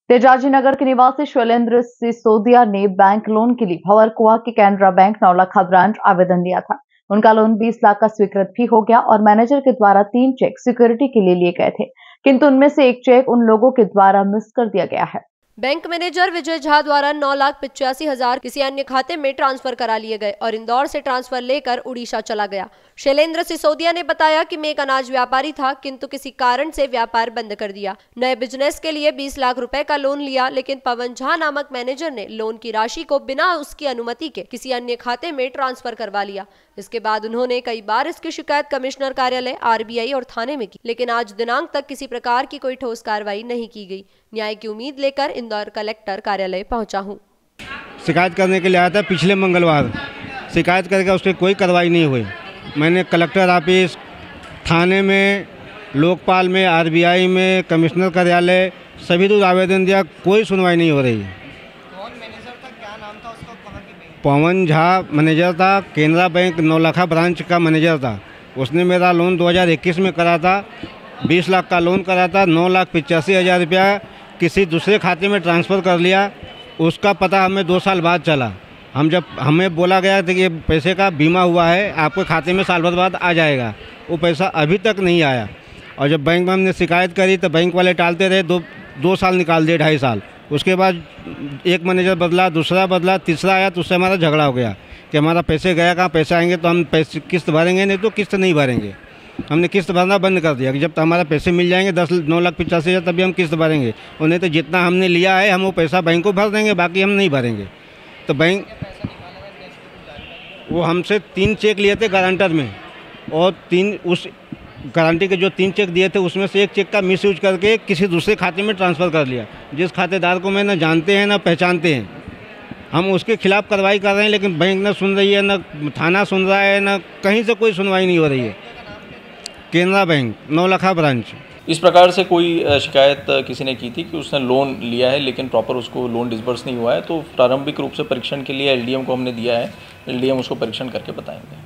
तेजाजी नगर के निवासी शैलेंद्र सिसोदिया ने बैंक लोन के लिए भंवरकुआ के कैनरा बैंक नौलखा ब्रांच आवेदन दिया था। उनका लोन 20 लाख का स्वीकृत भी हो गया और मैनेजर के द्वारा 3 चेक सिक्योरिटी के लिए गए थे, किंतु उनमें से एक चेक उन लोगों के द्वारा मिस कर दिया गया है। बैंक मैनेजर विजय झा द्वारा 9,85,000 किसी अन्य खाते में ट्रांसफर करा लिए गए और इंदौर से ट्रांसफर लेकर उड़ीसा चला गया। शैलेंद्र सिसोदिया ने बताया कि मैं एक अनाज व्यापारी था, किंतु किसी कारण से व्यापार बंद कर दिया। नए बिजनेस के लिए 20 लाख रुपए का लोन लिया, लेकिन पवन झा नामक मैनेजर ने लोन की राशि को बिना उसकी अनुमति के किसी अन्य खाते में ट्रांसफर करवा लिया। इसके बाद उन्होंने कई बार इसकी शिकायत कमिश्नर कार्यालय, RBI और थाने में की, लेकिन आज दिनांक तक किसी प्रकार की कोई ठोस कार्रवाई नहीं की गई। न्याय की उम्मीद लेकर इंदौर कलेक्टर कार्यालय पहुंचा हूं। शिकायत करने के लिए आया था पिछले मंगलवार। शिकायत करके उसकी कोई कार्रवाई नहीं हुई। मैंने कलेक्टर ऑफिस, थाने में, लोकपाल में, RBI में, कमिश्नर कार्यालय सभी दूर आवेदन दिया, कोई सुनवाई नहीं हो रही है। कौन मैनेजर था, क्या नाम था उसका, कहाँ की बैंक? पवन झा मैनेजर था, केनरा बैंक नौलखा ब्रांच का मैनेजर था। उसने मेरा लोन 2021 में करा था, 20 लाख का लोन करा था। 9,85,000 रुपया किसी दूसरे खाते में ट्रांसफ़र कर लिया। उसका पता हमें 2 साल बाद चला। हमें बोला गया था कि ये पैसे का बीमा हुआ है, आपके खाते में साल भर बाद आ जाएगा। वो पैसा अभी तक नहीं आया। और जब बैंक में हमने शिकायत करी तो बैंक वाले टालते रहे, 2 साल निकाल दिए, 2.5 साल। उसके बाद एक मैनेजर बदला, दूसरा बदला, तीसरा आया तो उससे हमारा झगड़ा हो गया कि हमारा पैसे गया कहाँ, पैसे आएंगे तो हम पैसे किस्त भरेंगे, नहीं तो किस्त नहीं भरेंगे। हमने किस्त भरना बंद कर दिया कि जब तक हमारा पैसे मिल जाएंगे 9,85,000 तभी हम किस्त भरेंगे, और नहीं तो जितना हमने लिया है हम वो पैसा बैंक को भर देंगे, बाकी हम नहीं भरेंगे। तो बैंक वो हमसे 3 चेक लिए थे गारंटर में, और 3 उस गारंटी के जो 3 चेक दिए थे उसमें से एक चेक का मिसयूज करके किसी दूसरे खाते में ट्रांसफ़र कर लिया, जिस खातेदार को मैं न जानते हैं न पहचानते हैं। हम उसके खिलाफ़ कार्रवाई कर रहे हैं, लेकिन बैंक न सुन रही है, न थाना सुन रहा है, न कहीं से कोई सुनवाई नहीं हो रही है। Canara bank Naulakha branch. इस प्रकार से कोई शिकायत किसी ने की थी कि उसने लोन लिया है लेकिन प्रॉपर उसको लोन डिसबर्स नहीं हुआ है, तो प्रारंभिक रूप से परीक्षण के लिए LDM को हमने दिया है। LDM उसको परीक्षण करके बताएंगे।